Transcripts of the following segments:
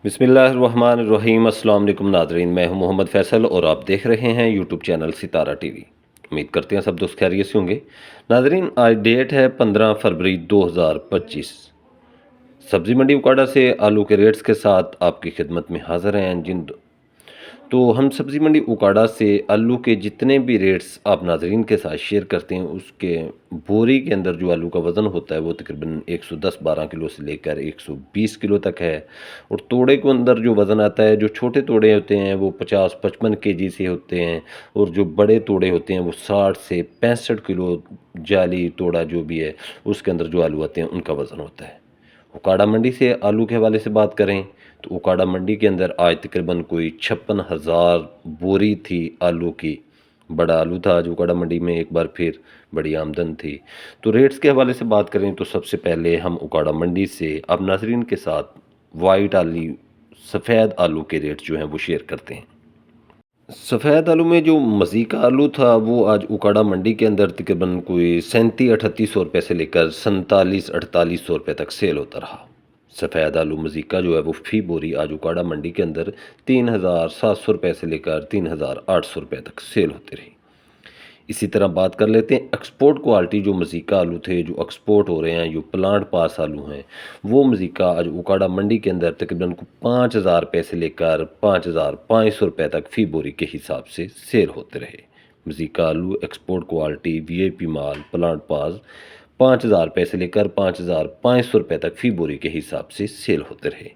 बिस्मिल्लाहिर्रहमानिर्रहीम। अस्सलाम वालेकुम नाज़रीन, मैं हूं मोहम्मद फ़ैसल और आप देख रहे हैं यूट्यूब चैनल सितारा टीवी। उम्मीद करते हैं सब दोस्त खैरियत से होंगे। नाज़रीन, आज डेट है 15 फरवरी 2025। सब्ज़ी मंडी उकाड़ा से आलू के रेट्स के साथ आपकी खिदमत में हाज़िर हैं जिन। तो हम सब्ज़ी मंडी उकाड़ा से आलू के जितने भी रेट्स आप नाज़रीन के साथ शेयर करते हैं, उसके बोरी के अंदर जो आलू का वज़न होता है वो तकरीबन 110-12 किलो से लेकर 120 किलो तक है। और तोड़े के अंदर जो वज़न आता है, जो छोटे तोड़े होते हैं वो 50-55 केजी से होते हैं, और जो बड़े तोड़े होते हैं वो 60 से 65 किलो, जाली तोड़ा जो भी है उसके अंदर जो आलू आते हैं उनका वज़न होता है। उकाड़ा मंडी से आलू के हवाले से बात करें तो उकाड़ा मंडी के अंदर आज तकरीबन कोई 56,000 बोरी थी आलू की। बड़ा आलू था आज उकाड़ा मंडी में, एक बार फिर बड़ी आमदन थी। तो रेट्स के हवाले से बात करें तो सबसे पहले हम उकाड़ा मंडी से अब नाजरीन के साथ वाइट आलू, सफ़ेद आलू के रेट जो हैं वो शेयर करते हैं। सफ़ेद आलू में जो मज़ी का आलू था वो आज उकाड़ा मंडी के अंदर तकरीबन कोई 37-38 सौ रुपये से लेकर 47-48 सौ रुपये तक सेल होता रहा। सफ़ेद आलू मज़ीका जो है वो फ़ी बोरी आज उकाड़ा मंडी के अंदर 3,700 रुपये से लेकर 3,800 रुपये तक सेल होती रही। इसी तरह बात कर लेते हैं एक्सपोर्ट क्वालिटी, जो मज़ीका आलू थे जो एक्सपोर्ट हो रहे हैं, जो प्लांट पास आलू हैं, वो मज़ीका आज उकाड़ा मंडी के अंदर तकरीबन 5,000 रुपये से लेकर 5,500 रुपये तक फ़ी बोरी के हिसाब से सेल होते रहे। मज़ीका आलू एक्सपोर्ट क्वालिटी वीआईपी माल प्लांट पास 5,000 रुपये से लेकर 5,500 रुपये तक फ़ी बोरी के हिसाब से सेल होते रहे।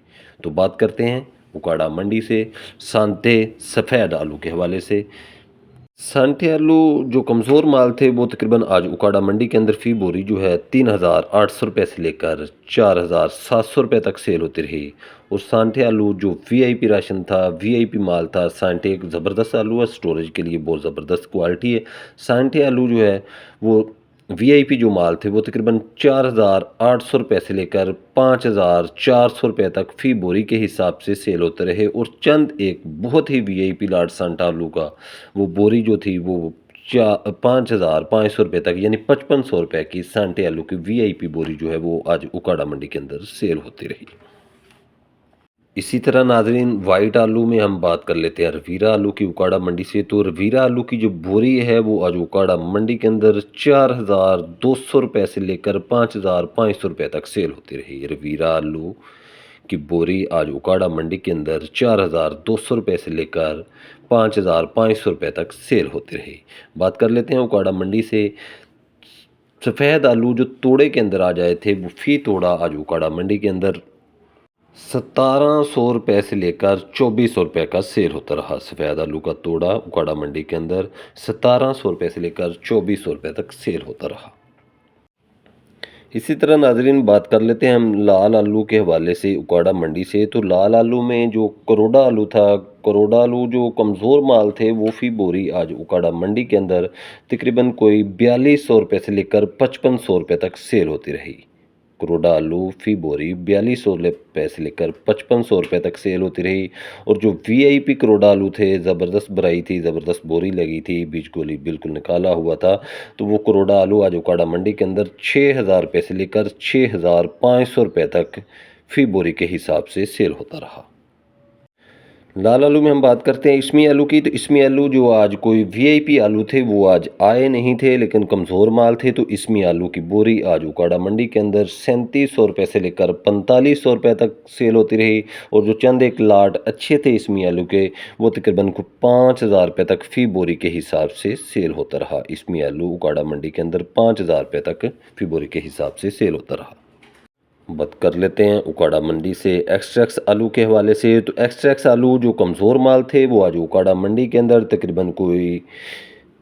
तो बात करते हैं उकाड़ा मंडी से सांते सफ़ेद आलू के हवाले से। सांठे आलू जो कमज़ोर माल थे वो तकरीबन आज उकाड़ा मंडी के अंदर फ़ी बोरी जो है 3,800 रुपये से लेकर 4,700 रुपये तक सेल होती रही। और सांठे आलू जो वीआईपी राशन था, वीआईपी माल था, सांठे एक ज़बरदस्त आलू है, स्टोरेज के लिए बहुत ज़बरदस्त क्वालिटी है। सांठे आलू जो है वो वीआईपी जो माल थे वो तकरीबन 4,800 रुपये से लेकर 5,400 रुपये तक फ़ी बोरी के हिसाब से सेल होते रहे। और चंद एक बहुत ही वीआईपी लाट सांटा आलू का वो बोरी जो थी वो 5,500 रुपये तक, यानी 5,500 रुपये की सांटे आलू की वीआईपी बोरी जो है वो आज उकाड़ा मंडी के अंदर सेल होती रही। इसी तरह नाजरीन वाइट आलू में हम बात कर लेते हैं रवीरा आलू की उकाड़ा मंडी से। तो रवीरा आलू की जो बोरी है वो आज उकाड़ा मंडी के अंदर 4,200 रुपये से लेकर 5,500 रुपये तक सेल होती रही। रवीरा आलू की बोरी आज उकाड़ा मंडी के अंदर 4,200 रुपये से लेकर 5,500 रुपये तक सेल होती रही। बात कर लेते हैं उकाड़ा मंडी से सफ़ेद आलू जो तोड़े के अंदर आ जाए थे, वो फ़ी तोड़ा आज उकाड़ा मंडी के अंदर 1,700 रुपये से लेकर 2,400 रुपये का सेल होता रहा। सफ़ेद आलू का तोड़ा उकाड़ा मंडी के अंदर 1,700 रुपये से लेकर 2,400 रुपये तक सेल होता रहा। इसी तरह नाजरीन बात कर लेते हैं हम लाल आलू के हवाले से उकाड़ा मंडी से। तो लाल आलू में जो करोड़ा आलू था, करोड़ा आलू जो कमज़ोर माल थे वो फ़ी बोरी आज उकाड़ा मंडी के अंदर तकरीबन कोई 4,200 रुपये से लेकर 5,500 रुपये तक सेल होती रही। करोड़ा आलू फ़ी बोरी 4,200 रुपये से लेकर 5,500 रुपये तक सेल होती रही। और जो वीआईपी करोड़ा आलू थे, ज़बरदस्त भराई थी, ज़बरदस्त बोरी लगी थी, बीज गोली बिल्कुल निकाला हुआ था, तो वो करोड़ा आलू आज उकाड़ा मंडी के अंदर 6,000 रुपये से लेकर 6,500 रुपये तक फ़ी बोरी के हिसाब से सेल होता रहा। लाल आलू में हम बात करते हैं इसमी आलू की। तो इसमी आलू जो आज कोई वीआईपी आलू थे वो आज आए नहीं थे, लेकिन कमज़ोर माल थे। तो इसमी आलू की बोरी आज उकाड़ा मंडी के अंदर 3,700 रुपये से लेकर 4,500 रुपये तक सेल होती रही। और जो चंद एक लाट अच्छे थे इसमी आलू के, वो तकरीबन 5,000 रुपये तक फ़ी बोरी के हिसाब से सेल होता रहा। इसमी आलू उकाड़ा मंडी के अंदर 5,000 रुपये तक फ़ी बोरी के हिसाब से सेल होता रहा। बात कर लेते हैं उकाड़ा मंडी से एक्सट्रैक्स आलू के हवाले से। तो एक्सट्रैक्स आलू जो कमज़ोर माल थे वो आज उकाड़ा मंडी के अंदर तकरीबन कोई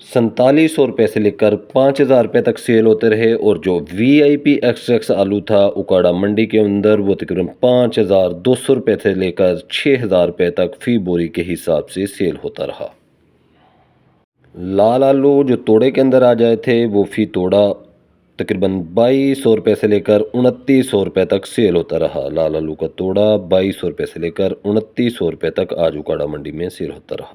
4,700 रुपये से लेकर 5,000 रुपये तक सेल होते रहे। और जो वीआईपी एक्सट्रैक्स आलू था उकाड़ा मंडी के अंदर वो तकरीबन 5,200 रुपये से लेकर 6,000 रुपये तक फ़ी बोरी के हिसाब से सेल होता रहा। लाल आलू जो तोड़े के अंदर आ जाए थे वो फ़ी तोड़ा तकरीबन 2,200 रुपये से लेकर 2,900 रुपये तक सेल होता रहा। लाल आलू का तोड़ा 2,200 रुपये से लेकर 2,900 रुपये तक आज उकाड़ा मंडी में सेल होता रहा।